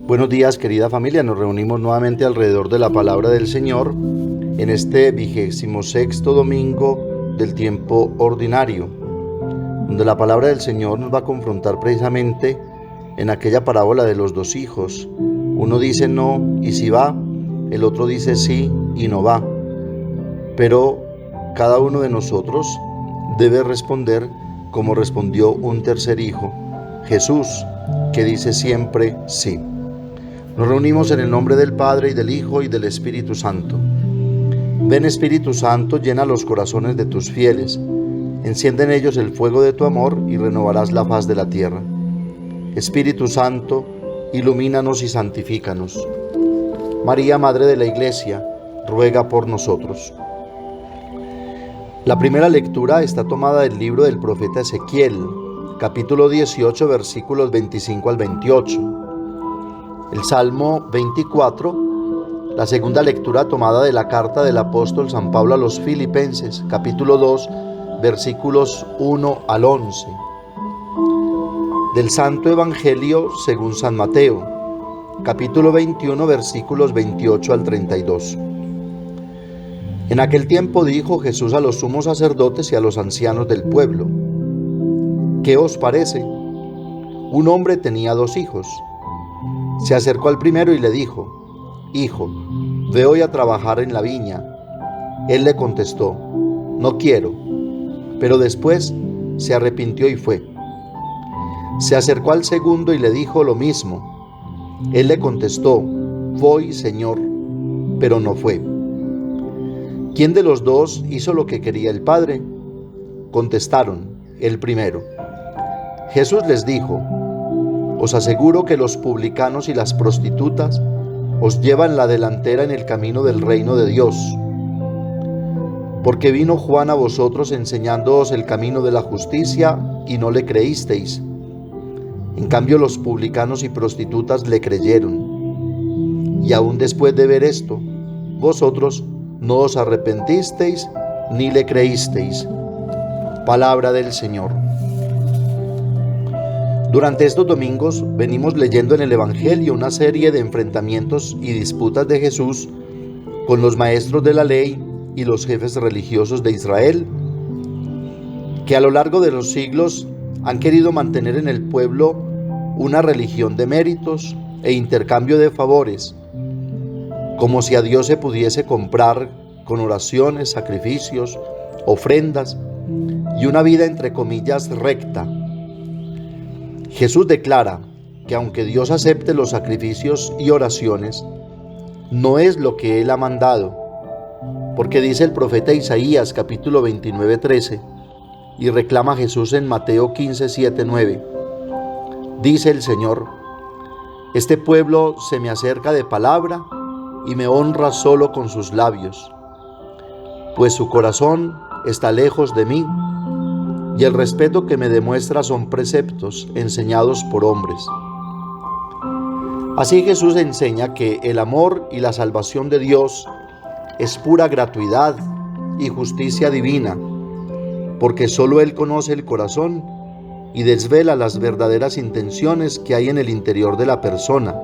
Buenos días, querida familia. Nos reunimos nuevamente alrededor de la palabra del Señor en este 26º domingo del tiempo ordinario, donde la palabra del Señor nos va a confrontar precisamente en aquella parábola de los dos hijos. Uno dice no y sí va, el otro dice sí y no va. Pero cada uno de nosotros debe responder como respondió un tercer hijo, Jesús, que dice siempre sí. Nos reunimos en el nombre del Padre, y del Hijo, y del Espíritu Santo. Ven, Espíritu Santo, llena los corazones de tus fieles, enciende en ellos el fuego de tu amor, y renovarás la faz de la tierra. Espíritu Santo, ilumínanos y santifícanos. María, Madre de la Iglesia, ruega por nosotros. La primera lectura está tomada del libro del profeta Ezequiel, capítulo 18, versículos 25 al 28. El Salmo 24, la segunda lectura tomada de la carta del apóstol San Pablo a los Filipenses, capítulo 2, versículos 1 al 11. Del Santo Evangelio según San Mateo, capítulo 21, versículos 28 al 32. En aquel tiempo dijo Jesús a los sumos sacerdotes y a los ancianos del pueblo: ¿Qué os parece? Un hombre tenía 2 hijos. Se acercó al primero y le dijo: Hijo, ve hoy a trabajar en la viña. Él le contestó: No quiero. Pero después se arrepintió y fue. Se acercó al segundo y le dijo lo mismo. Él le contestó: Voy, Señor, pero no fue. ¿Quién de los dos hizo lo que quería el padre? Contestaron: el primero. Jesús les dijo: Os aseguro que los publicanos y las prostitutas os llevan la delantera en el camino del reino de Dios. Porque vino Juan a vosotros enseñándoos el camino de la justicia y no le creísteis. En cambio los publicanos y prostitutas le creyeron. Y aún después de ver esto, vosotros no os arrepentisteis ni le creísteis. Palabra del Señor. Durante estos domingos venimos leyendo en el Evangelio una serie de enfrentamientos y disputas de Jesús con los maestros de la ley y los jefes religiosos de Israel, que a lo largo de los siglos han querido mantener en el pueblo una religión de méritos e intercambio de favores, como si a Dios se pudiese comprar con oraciones, sacrificios, ofrendas y una vida entre comillas recta. Jesús declara que aunque Dios acepte los sacrificios y oraciones, no es lo que Él ha mandado, porque dice el profeta Isaías capítulo 29, 13, y reclama Jesús en Mateo 15, 7, 9. Dice el Señor: Este pueblo se me acerca de palabra y me honra solo con sus labios, pues su corazón está lejos de mí, y el respeto que me demuestra son preceptos enseñados por hombres. Así Jesús enseña que el amor y la salvación de Dios es pura gratuidad y justicia divina, porque solo Él conoce el corazón y desvela las verdaderas intenciones que hay en el interior de la persona.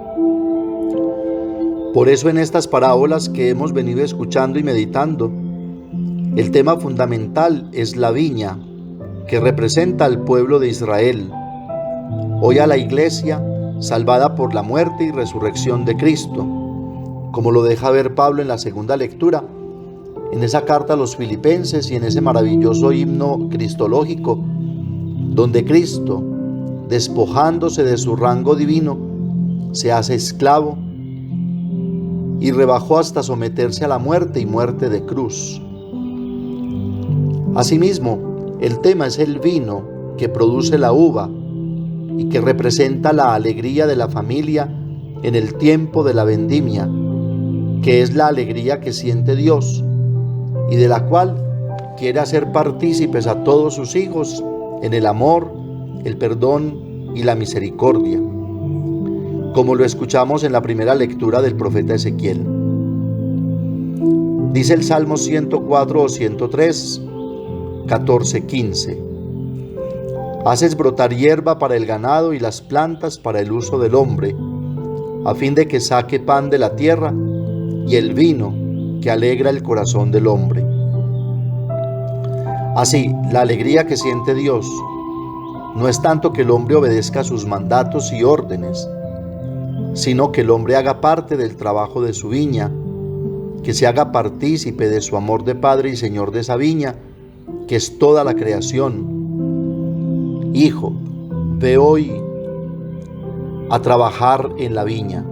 Por eso en estas parábolas que hemos venido escuchando y meditando, el tema fundamental es la viña, que representa al pueblo de Israel, hoy a la Iglesia salvada por la muerte y resurrección de Cristo, como lo deja ver Pablo en la segunda lectura, en esa carta a los Filipenses y en ese maravilloso himno cristológico, donde Cristo, despojándose de su rango divino, se hace esclavo y rebajó hasta someterse a la muerte y muerte de cruz. Asimismo, el tema es el vino que produce la uva y que representa la alegría de la familia en el tiempo de la vendimia, que es la alegría que siente Dios y de la cual quiere hacer partícipes a todos sus hijos en el amor, el perdón y la misericordia, como lo escuchamos en la primera lectura del profeta Ezequiel. Dice el Salmo 104 o 103, 14-15. Haces brotar hierba para el ganado y las plantas para el uso del hombre, a fin de que saque pan de la tierra y el vino que alegra el corazón del hombre. Así, la alegría que siente Dios no es tanto que el hombre obedezca sus mandatos y órdenes, sino que el hombre haga parte del trabajo de su viña, que se haga partícipe de su amor de Padre y Señor de esa viña, que es toda la creación. Hijo, ve hoy a trabajar en la viña.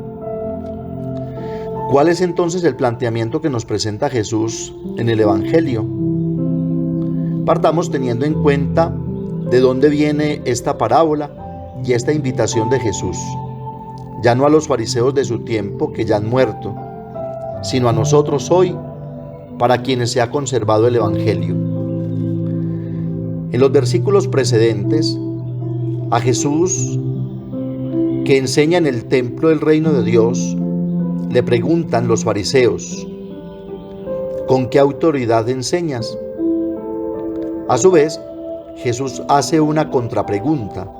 ¿Cuál es entonces el planteamiento que nos presenta Jesús en el Evangelio? Partamos teniendo en cuenta de dónde viene esta parábola y esta invitación de Jesús, ya no a los fariseos de su tiempo que ya han muerto, sino a nosotros hoy, para quienes se ha conservado el Evangelio. En los versículos precedentes, a Jesús, que enseña en el templo del reino de Dios, le preguntan los fariseos: ¿con qué autoridad enseñas? A su vez, Jesús hace una contrapregunta: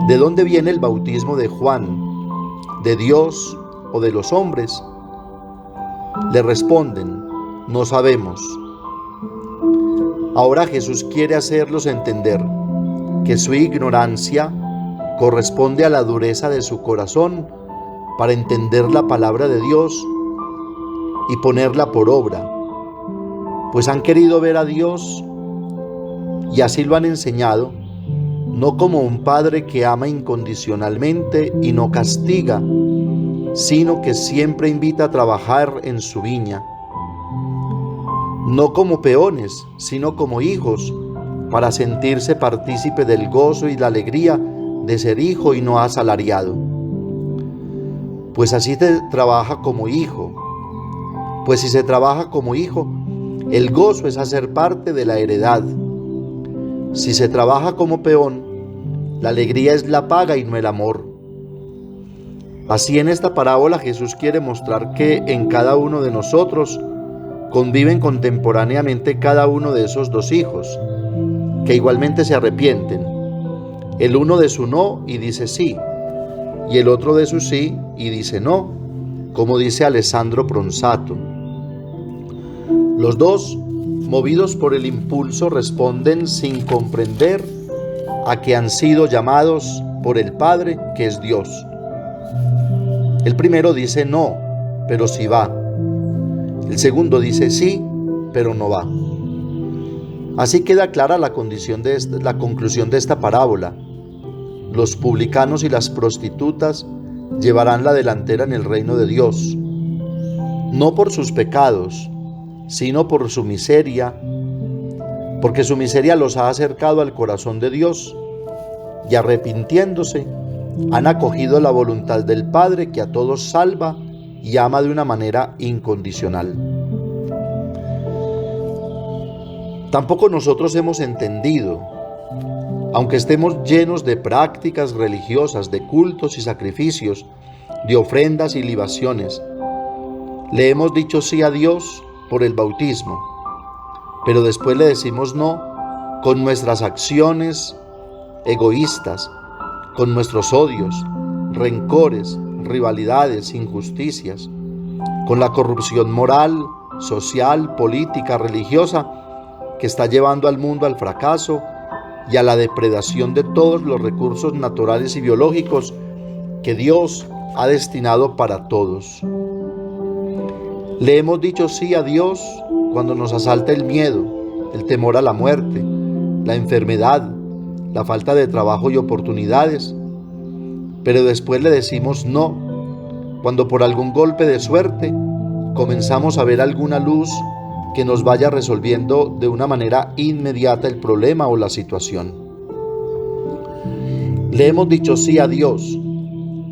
¿de dónde viene el bautismo de Juan? ¿De Dios o de los hombres? Le responden: no sabemos. Ahora Jesús quiere hacerlos entender que su ignorancia corresponde a la dureza de su corazón para entender la palabra de Dios y ponerla por obra, pues han querido ver a Dios y así lo han enseñado, no como un padre que ama incondicionalmente y no castiga, sino que siempre invita a trabajar en su viña. No como peones, sino como hijos, para sentirse partícipe del gozo y la alegría de ser hijo y no asalariado. Pues así se trabaja como hijo. Pues si se trabaja como hijo, el gozo es hacer parte de la heredad. Si se trabaja como peón, la alegría es la paga y no el amor. Así en esta parábola Jesús quiere mostrar que en cada uno de nosotros conviven contemporáneamente cada uno de esos dos hijos, que igualmente se arrepienten, el uno de su no y dice sí, y el otro de su sí y dice no, como dice Alessandro Pronsato. Los dos, movidos por el impulso, responden sin comprender a que han sido llamados por el Padre, que es Dios. El primero dice no, pero sí va. El segundo dice sí, pero no va. Así queda clara la conclusión de esta parábola. Los publicanos y las prostitutas llevarán la delantera en el reino de Dios, no por sus pecados, sino por su miseria, porque su miseria los ha acercado al corazón de Dios, y arrepintiéndose, han acogido la voluntad del Padre, que a todos salva y ama de una manera incondicional. Tampoco nosotros hemos entendido, aunque estemos llenos de prácticas religiosas, de cultos y sacrificios, de ofrendas y libaciones, le hemos dicho sí a Dios por el bautismo, pero después le decimos no con nuestras acciones egoístas, con nuestros odios, rencores, rivalidades, injusticias, con la corrupción moral, social, política, religiosa, que está llevando al mundo al fracaso y a la depredación de todos los recursos naturales y biológicos que Dios ha destinado para todos. Le hemos dicho sí a Dios cuando nos asalta el miedo, el temor a la muerte, la enfermedad, la falta de trabajo y oportunidades, pero después le decimos no cuando por algún golpe de suerte comenzamos a ver alguna luz que nos vaya resolviendo de una manera inmediata el problema o la situación. Le hemos dicho sí a Dios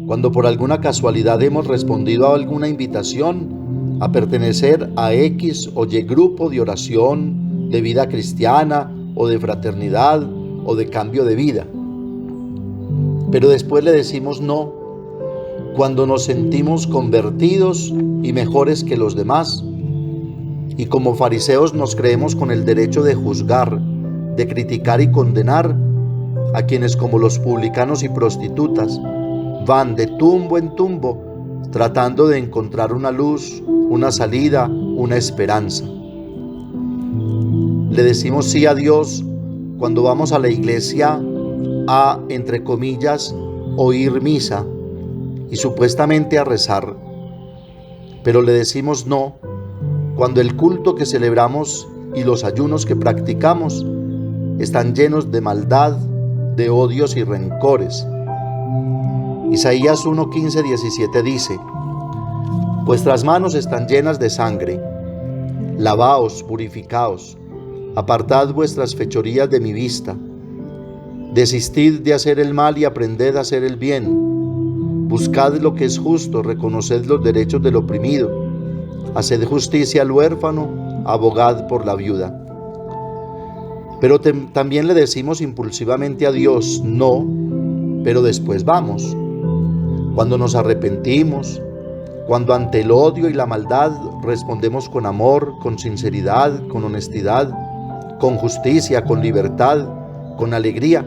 cuando por alguna casualidad hemos respondido a alguna invitación a pertenecer a X o Y grupo de oración, de vida cristiana o de fraternidad o de cambio de vida. Pero después le decimos no cuando nos sentimos convertidos y mejores que los demás, y como fariseos nos creemos con el derecho de juzgar, de criticar y condenar a quienes, como los publicanos y prostitutas, van de tumbo en tumbo tratando de encontrar una luz, una salida, una esperanza. Le decimos sí a Dios cuando vamos a la iglesia a, entre comillas, oír misa y supuestamente a rezar, pero le decimos no cuando el culto que celebramos y los ayunos que practicamos están llenos de maldad, de odios y rencores. Isaías 1, 15, 17 dice: vuestras manos están llenas de sangre, lavaos, purificaos, apartad vuestras fechorías de mi vista, desistid de hacer el mal y aprended a hacer el bien, buscad lo que es justo, reconoced los derechos del oprimido, haced justicia al huérfano, abogad por la viuda. Pero también le decimos impulsivamente a Dios no, pero después vamos. Cuando nos arrepentimos, cuando ante el odio y la maldad respondemos con amor, con sinceridad, con honestidad, con justicia, con libertad, con alegría,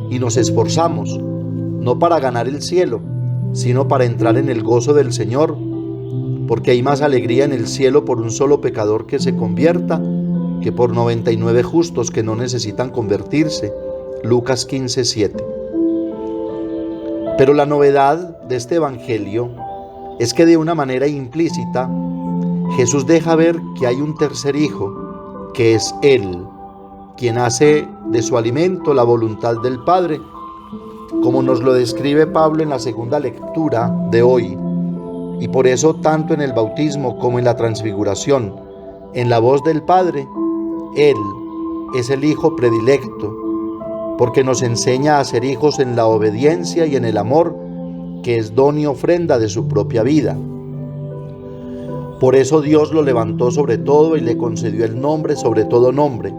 y nos esforzamos, no para ganar el cielo, sino para entrar en el gozo del Señor, porque hay más alegría en el cielo por un solo pecador que se convierta que por 99 justos que no necesitan convertirse. Lucas 15, 7. Pero la novedad de este evangelio es que de una manera implícita Jesús deja ver que hay un tercer hijo, que es Él, quien hace de su alimento la voluntad del Padre, como nos lo describe Pablo en la segunda lectura de hoy. Y por eso, tanto en el bautismo como en la transfiguración, en la voz del Padre, Él es el Hijo predilecto, porque nos enseña a ser hijos en la obediencia y en el amor, que es don y ofrenda de su propia vida. Por eso Dios lo levantó sobre todo y le concedió el nombre sobre todo nombre,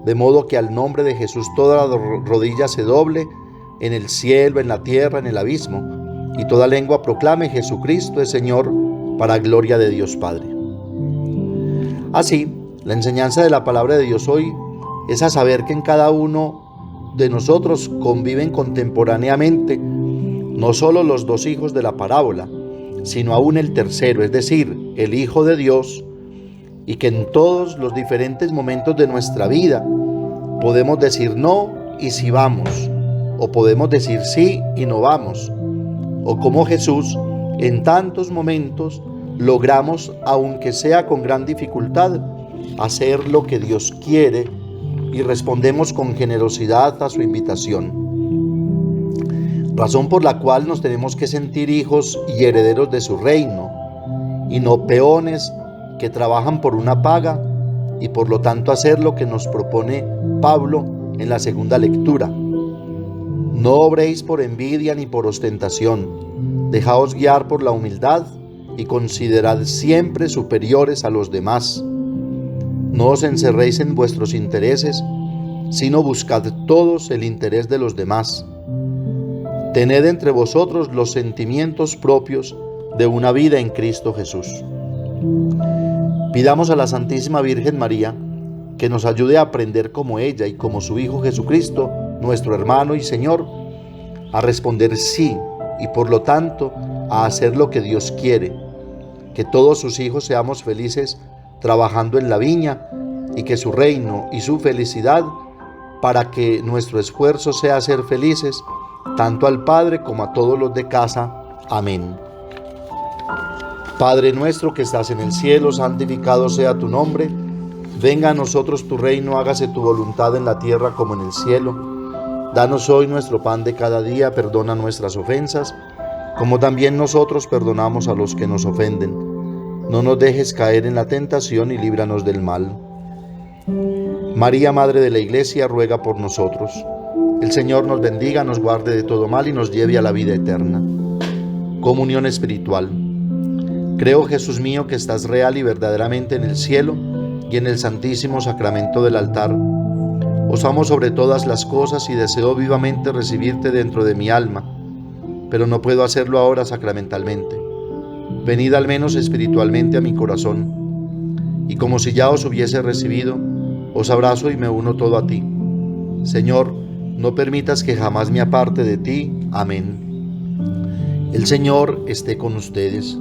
de modo que al nombre de Jesús toda rodilla se doble, en el cielo, en la tierra, en el abismo, y toda lengua proclame: Jesucristo es Señor, para gloria de Dios Padre. Así, la enseñanza de la palabra de Dios hoy es a saber que en cada uno de nosotros conviven contemporáneamente no solo los dos hijos de la parábola, sino aún el tercero, es decir, el Hijo de Dios, y que en todos los diferentes momentos de nuestra vida podemos decir no y sí vamos, o podemos decir sí y no vamos, o como Jesús, en tantos momentos logramos, aunque sea con gran dificultad, hacer lo que Dios quiere y respondemos con generosidad a su invitación. Razón por la cual nos tenemos que sentir hijos y herederos de su reino, y no peones que trabajan por una paga, y por lo tanto hacer lo que nos propone Pablo en la segunda lectura. No obréis por envidia ni por ostentación, dejaos guiar por la humildad y considerad siempre superiores a los demás. No os encerréis en vuestros intereses, sino buscad todos el interés de los demás. Tened entre vosotros los sentimientos propios de una vida en Cristo Jesús. Pidamos a la Santísima Virgen María que nos ayude a aprender como ella y como su Hijo Jesucristo, nuestro hermano y Señor, a responder sí y por lo tanto a hacer lo que Dios quiere, que todos sus hijos seamos felices trabajando en la viña y que su reino y su felicidad, para que nuestro esfuerzo sea ser felices tanto al Padre como a todos los de casa. Amén. Padre nuestro que estás en el cielo, santificado sea tu nombre. Venga a nosotros tu reino, hágase tu voluntad en la tierra como en el cielo. Danos hoy nuestro pan de cada día, perdona nuestras ofensas, como también nosotros perdonamos a los que nos ofenden. No nos dejes caer en la tentación y líbranos del mal. María, Madre de la Iglesia, ruega por nosotros. El Señor nos bendiga, nos guarde de todo mal y nos lleve a la vida eterna. Comunión espiritual. Creo, Jesús mío, que estás real y verdaderamente en el cielo y en el santísimo sacramento del altar. Os amo sobre todas las cosas y deseo vivamente recibirte dentro de mi alma, pero no puedo hacerlo ahora sacramentalmente. Venid al menos espiritualmente a mi corazón, y como si ya os hubiese recibido, os abrazo y me uno todo a ti. Señor, no permitas que jamás me aparte de ti. Amén. El Señor esté con ustedes,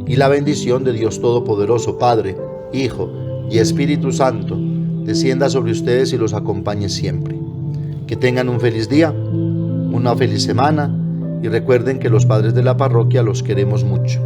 y la bendición de Dios Todopoderoso, Padre, Hijo y Espíritu Santo, descienda sobre ustedes y los acompañe siempre. Que tengan un feliz día, una feliz semana, y recuerden que los padres de la parroquia los queremos mucho.